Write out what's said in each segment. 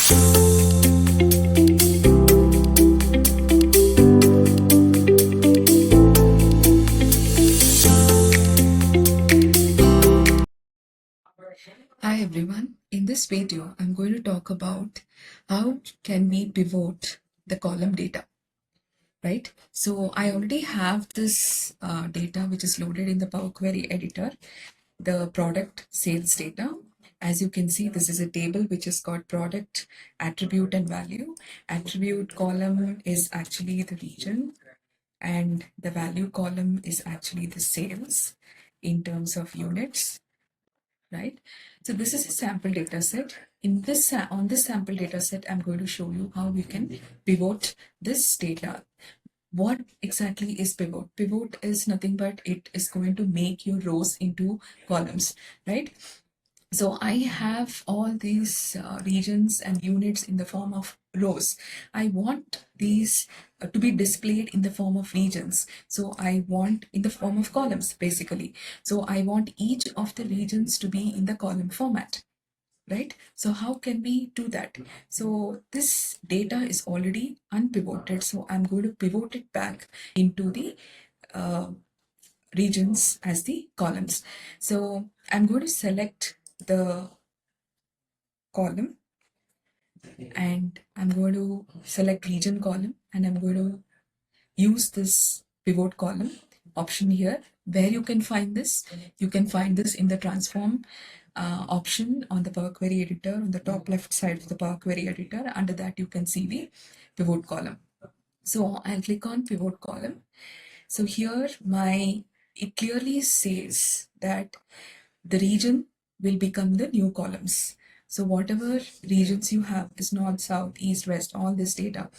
Hi everyone, in this video I'm going to talk about how can we pivot the column data, right? So I already have this data which is loaded in the Power Query editor, the product sales data. As you can see, this is a table which has got product, attribute and value. Attribute column is actually the region and the value column is actually the sales in terms of units, right? So this is a sample data set. In this on this sample data set, I'm going to show you how we can pivot this data. What exactly is pivot? Pivot is nothing but it is going to make your rows into columns, right? So I have all these regions and units in the form of rows. I want these to be displayed in the form of regions. So I want in the form of columns, basically. So I want each of the regions to be in the column format, right? So how can we do that? So this data is already unpivoted. So I'm going to pivot it back into the regions as the columns. So I'm going to select the column and I'm going to select region column and I'm going to use this pivot column option here. Where you can find this? You can find this in the transform option on the Power Query editor on the top left side of the Power Query editor. Under that you can see the pivot column. So I'll click on pivot column. So here it clearly says that the region will become the new columns. So whatever regions you have is north, south, east, west, all this data,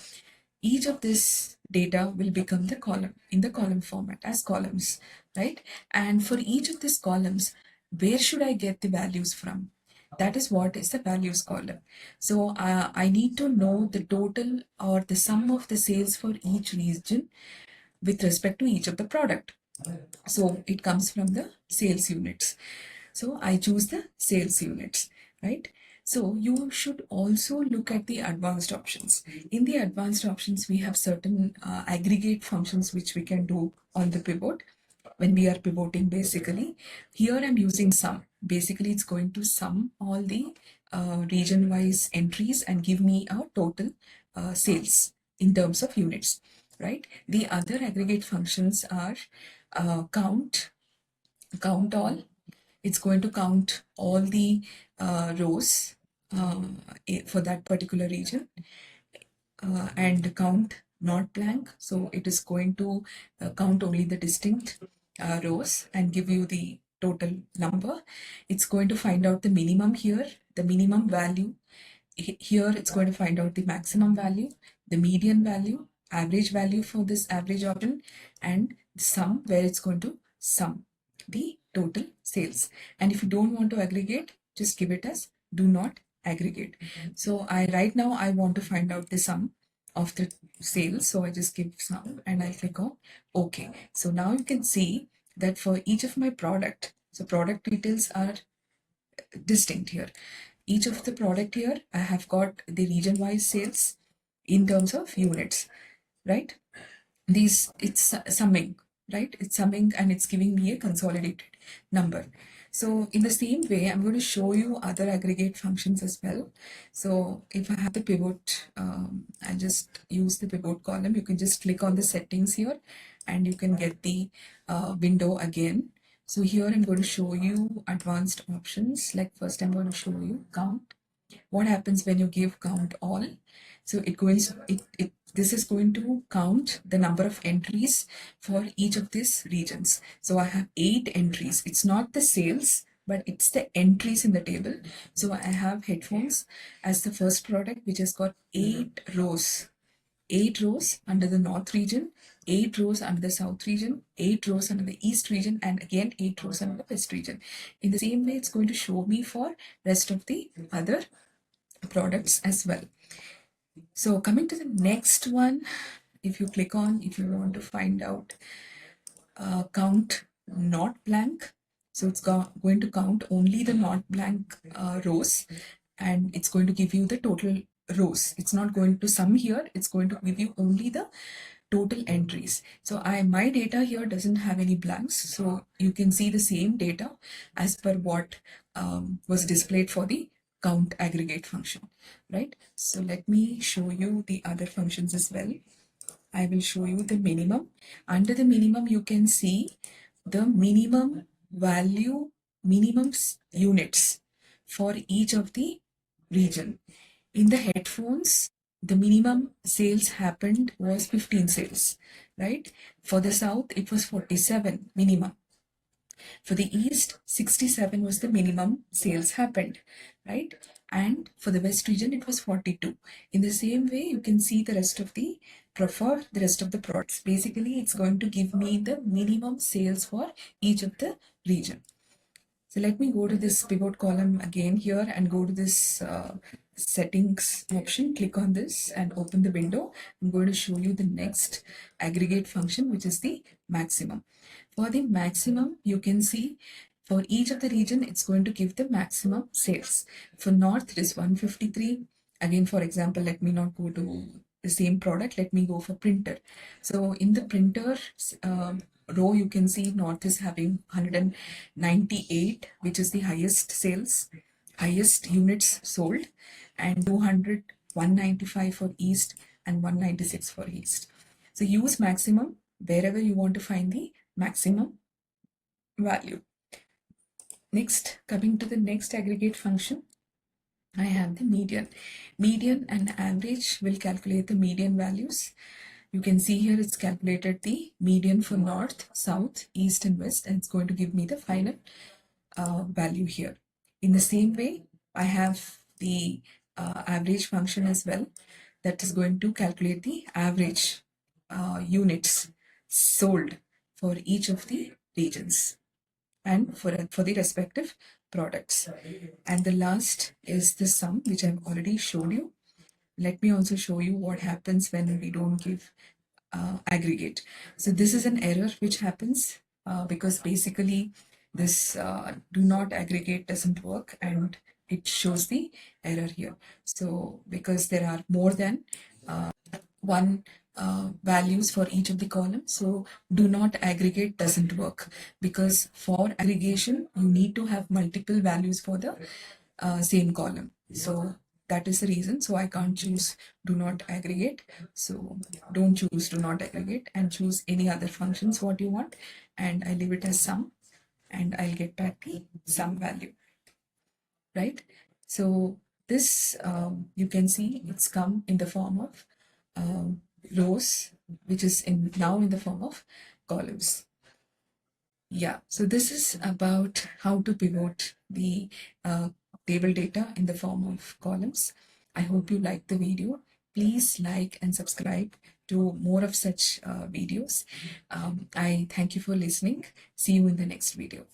each of this data will become the column in the column format as columns, right? And for each of these columns, where should I get the values from? That is what is the values column. So I need to know the total or the sum of the sales for each region with respect to each of the product. So it comes from the sales units. So I choose the sales units, right? So you should also look at the advanced options. In the advanced options, we have certain aggregate functions which we can do on the pivot when we are pivoting basically. Here I'm using sum. Basically, it's going to sum all the region-wise entries and give me a total sales in terms of units, right? The other aggregate functions are count all. It's going to count all the rows for that particular region and count not blank. So it is going to count only the distinct rows and give you the total number. It's going to find out the minimum here, the minimum value. Here it's going to find out the maximum value, the median value, average value for this average option, and the sum where it's going to sum the total sales. And if you don't want to aggregate, just give it as do not aggregate. So right now I want to find out the sum of the sales. So I just give sum and I click on OK. So now you can see that for each of my product, so product details are distinct here. Each of the product here, I have got the region-wise sales in terms of units, right? It's summing, right? It's summing and it's giving me a consolidated number. So in the same way, I'm going to show you other aggregate functions as well. So if I have the pivot, I just use the pivot column. You can just click on the settings here and you can get the window again. So here I'm going to show you advanced options. Like first I'm going to show you count. What happens when you give count all? So this is going to count the number of entries for each of these regions. So I have 8 entries. It's not the sales, but it's the entries in the table. So I have headphones as the first product, which has got 8 rows. 8 rows under the north region, 8 rows under the south region, 8 rows under the east region, and again 8 rows under the west region. In the same way, it's going to show me for rest of the other products as well. So coming to the next one, if you click on, if you want to find out count not blank, so it's going to count only the not blank rows and it's going to give you the total rows. It's not going to sum here. It's going to give you only the total entries. So my data here doesn't have any blanks. So you can see the same data as per what was displayed for the count aggregate function, right? So let me show you the other functions as well. I will show you the minimum. Under the minimum, you can see the minimum value, minimum units for each of the region. In the headphones, the minimum sales happened was 15 sales, right? For the south, it was 47 minimum. For the east, 67 was the minimum sales happened, right? And for the west region, it was 42. In the same way, you can see the rest of the products. Basically, it's going to give me the minimum sales for each of the region. So let me go to this pivot column again here and go to this settings option, click on this and open the window. I'm going to show you the next aggregate function, which is the maximum. For the maximum, you can see for each of the region, it's going to give the maximum sales. For north, it is 153. Again, for example, let me not go to the same product. Let me go for printer. So in the printer row, you can see north is having 198, which is the highest sales, highest units sold, and 200, 195 for east and 196 for east. So use maximum wherever you want to find the maximum value. Next, coming to the next aggregate function, I have the median. Median and average will calculate the median values. You can see here it's calculated the median for north, south, east and west, and it's going to give me the final value here. In the same way, I have the average function as well, that is going to calculate the average units sold for each of the regions and for the respective products. And the last is the sum, which I've already showed you. Let me also show you what happens when we don't give aggregate. So this is an error which happens because basically this do not aggregate doesn't work, and it shows the error here. So because there are more than one values for each of the columns, so do not aggregate doesn't work, because for aggregation you need to have multiple values for the same column. So that is the reason. So I can't choose do not aggregate. So don't choose do not aggregate and choose any other functions what you want, and I leave it as sum, and I'll get back the sum value, right? So this you can see it's come in the form of rows, which is now in the form of columns. Yeah, so this is about how to pivot the table data in the form of columns. I hope you liked the video. Please like and subscribe to more of such videos. I thank you for listening. See you in the next video.